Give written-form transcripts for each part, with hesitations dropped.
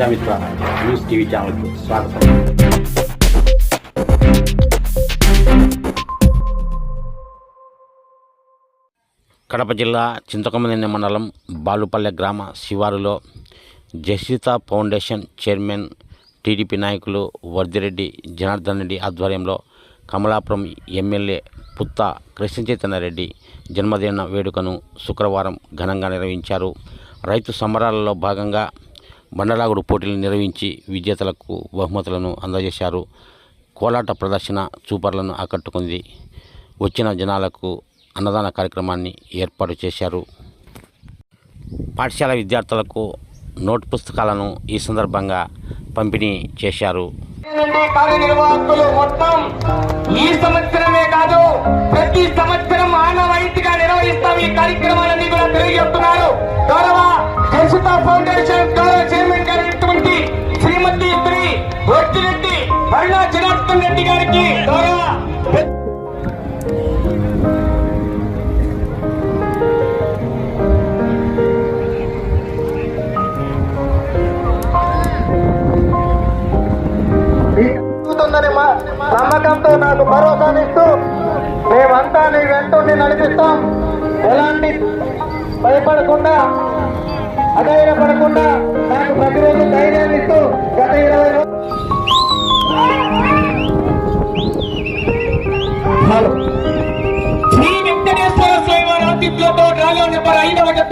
Prajamitra news TV ఛానల్కు స్వాగతం. కడప జిల్లా చింతకొమ్మదిన్నె మండలం బాలుపల్లె గ్రామ శివారులో జస్టిత ఫౌండేషన్ చైర్మన్ టీడీపీ నాయకులు వర్దిరెడ్డి జనార్దన్ రెడ్డి ఆధ్వర్యంలో కమలాపురం ఎమ్మెల్యే పుత్త కృష్ణచైతన్యరెడ్డి జన్మదిన వేడుకను శుక్రవారం ఘనంగా నిర్వహించారు. రైతు సంబరాలలో భాగంగా బండలాగుడు పోటీలు నిర్వహించి విజేతలకు బహుమతులను అందజేశారు. కోలాట ప్రదర్శన చూపర్లను ఆకట్టుకుంది. వచ్చిన జనాలకు అన్నదాన కార్యక్రమాన్ని ఏర్పాటు చేశారు. పాఠశాల విద్యార్థులకు నోట్ పుస్తకాలను ఈ సందర్భంగా పంపిణీ చేశారు. కార్యనిర్వాహకులు మొత్తం ఈ సంవత్సరమే కాదు ప్రతి సంవత్సరం ఆనవాయితీగా నిర్వహిస్తాం ఈ కార్యక్రమాలన్నీ కూడా తెలియజేస్తున్నారు. గౌరవ జస్టిత ఫౌండేషన్ గౌరవ చైర్మన్ గారైనటువంటి శ్రీమతి శ్రీ వర్దిరెడ్డి జనార్దన్ రెడ్డి గారికి గౌరవ నమ్మకంతో నాకు భరోసానిస్తూ మేమంతా నీ వెంటనే నడిపిస్తాం. ఎలాంటి భయపడకుండా అధైర్యపడకుండా నాకు ప్రతిరోజు ధైర్యాన్ని ఇస్తూ గత 20 శ్రీ వెంకటేశ్వర స్వామి ఆతిథ్యంతో డ్రాలో నెంబర్ 5వ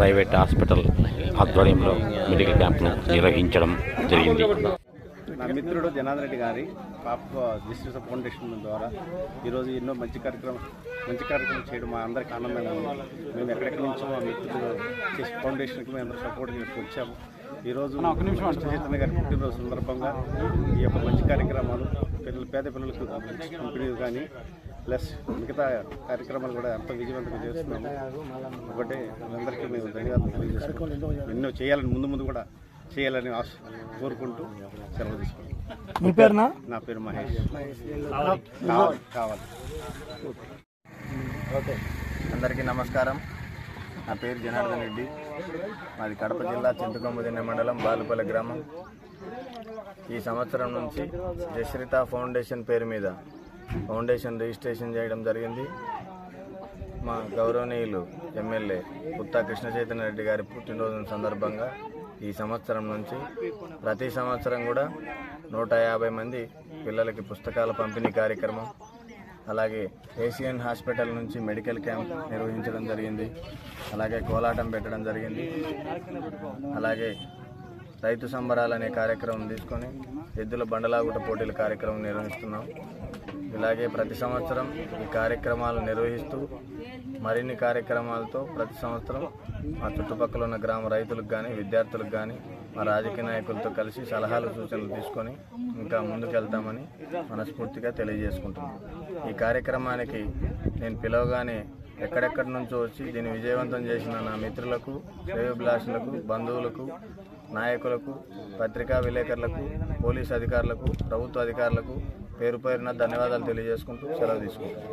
ప్రైవేట్ హాస్పిటల్ ఆధ్వర్యంలో మెడికల్ క్యాంప్ను నిర్వహించడం జరిగింది. నా మిత్రుడు జనార్దన్ రెడ్డి గారి పాప జస్టిస్ ఫౌండేషన్ ద్వారా ఈరోజు ఎన్నో మంచి కార్యక్రమం చేయడం మా అందరికీ ఆనందంగా ఉంది. మేము ఎక్కడెక్కడి నుంచో మా మిత్రుడు ఫౌండేషన్కి మేము అందరూ సపోర్ట్ చేసి వచ్చాము. ఈరోజు చైతన్య గారి పుట్టినరోజు సందర్భంగా ఈ యొక్క మంచి కార్యక్రమాలు పేద పిల్లలకు పంపిణీ కానీ ప్లస్ మిగతా కార్యక్రమాలు కూడా ఎంతో విజయవంతంగా చేస్తున్నాము. ఒకటే అందరికీ మేము ధన్యవాదాలు తెలియజేసుకుంటాం. ఎన్నో చేయాలని ముందు కూడా చేయాలని కోరుకుంటూ సెలవు తీసుకుంటాం. నా పేరు మహేష్. కావాలి. ఓకే, అందరికీ నమస్కారం. నా పేరు జనార్దన్ రెడ్డి. మాది కడప జిల్లా చింతకొమ్మదిన్నె మండలం బాలుపల్లె గ్రామం. ఈ సంవత్సరం నుంచి జస్టిత ఫౌండేషన్ పేరు మీద ఫౌండేషన్ రిజిస్ట్రేషన్ చేయడం జరిగింది. మా గౌరవనీయులు ఎమ్మెల్యే పుత్త కృష్ణచైతన్యరెడ్డి గారి పుట్టినరోజు సందర్భంగా ఈ సంవత్సరం నుంచి ప్రతి సంవత్సరం కూడా 150 మంది పిల్లలకి పుస్తకాల పంపిణీ కార్యక్రమం, అలాగే ఏషియన్ హాస్పిటల్ నుంచి మెడికల్ క్యాంప్ నిర్వహించడం జరిగింది. అలాగే కోలాటం పెట్టడం జరిగింది. అలాగే రైతు సంబరాలు అనే కార్యక్రమం తీసుకొని ఎద్దుల బండలాగుట పోటీల కార్యక్రమం నిర్వహిస్తున్నాం. ఇలాగే ప్రతి సంవత్సరం ఈ కార్యక్రమాలు నిర్వహిస్తూ మరిన్ని కార్యక్రమాలతో ప్రతి సంవత్సరం మా చుట్టుపక్కల ఉన్న గ్రామ రైతులకు కానీ విద్యార్థులకు కానీ మా రాజకీయ నాయకులతో కలిసి సలహాలు సూచనలు తీసుకొని ఇంకా ముందుకెళ్తామని మనస్ఫూర్తిగా తెలియజేసుకుంటున్నాం. ఈ కార్యక్రమానికి నేను పిలవగానే ఎక్కడెక్కడి నుంచో వచ్చి దీన్ని విజయవంతం చేసిన నా మిత్రులకు, శ్రేయోభిలాషులకు, బంధువులకు, నాయకులకు, పత్రికా విలేకరులకు, పోలీసు అధికారులకు, ప్రభుత్వ అధికారులకు పేరు పేరున ధన్యవాదాలు తెలియజేసుకుంటూ సెలవు తీసుకుంటాం.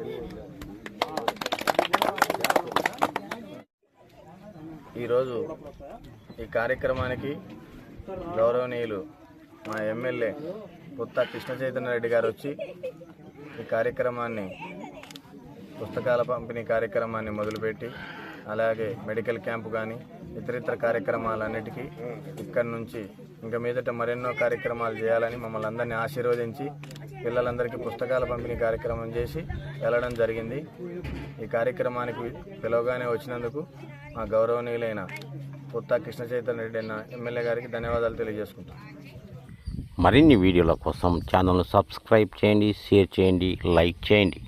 ఈరోజు ఈ కార్యక్రమానికి గౌరవనీయులు మా ఎమ్మెల్యే పుత్త కృష్ణచైతన్యరెడ్డి గారు వచ్చి ఈ కార్యక్రమాన్ని పుస్తకాల పంపిణీ కార్యక్రమాన్ని మొదలుపెట్టి అలాగే మెడికల్ క్యాంపు కానీ ఇతరితర కార్యక్రమాలన్నిటికీ ఇక్కడి నుంచి ఇంకా మీదట మరెన్నో కార్యక్రమాలు చేయాలని మమ్మల్ని అందరినీ ఆశీర్వదించి పిల్లలందరికీ పుస్తకాల పంపిణీ కార్యక్రమం చేసి వెళ్ళడం జరిగింది. ఈ కార్యక్రమానికి పిలవగానే వచ్చినందుకు మా గౌరవనీయులైన పుత్త కృష్ణచైతన్యరెడ్డి అన్న ఎమ్మెల్యే గారికి ధన్యవాదాలు తెలియజేసుకుంటాం. మరిన్ని వీడియోల కోసం ఛానల్ను సబ్స్క్రైబ్ చేయండి, షేర్ చేయండి, లైక్ చేయండి.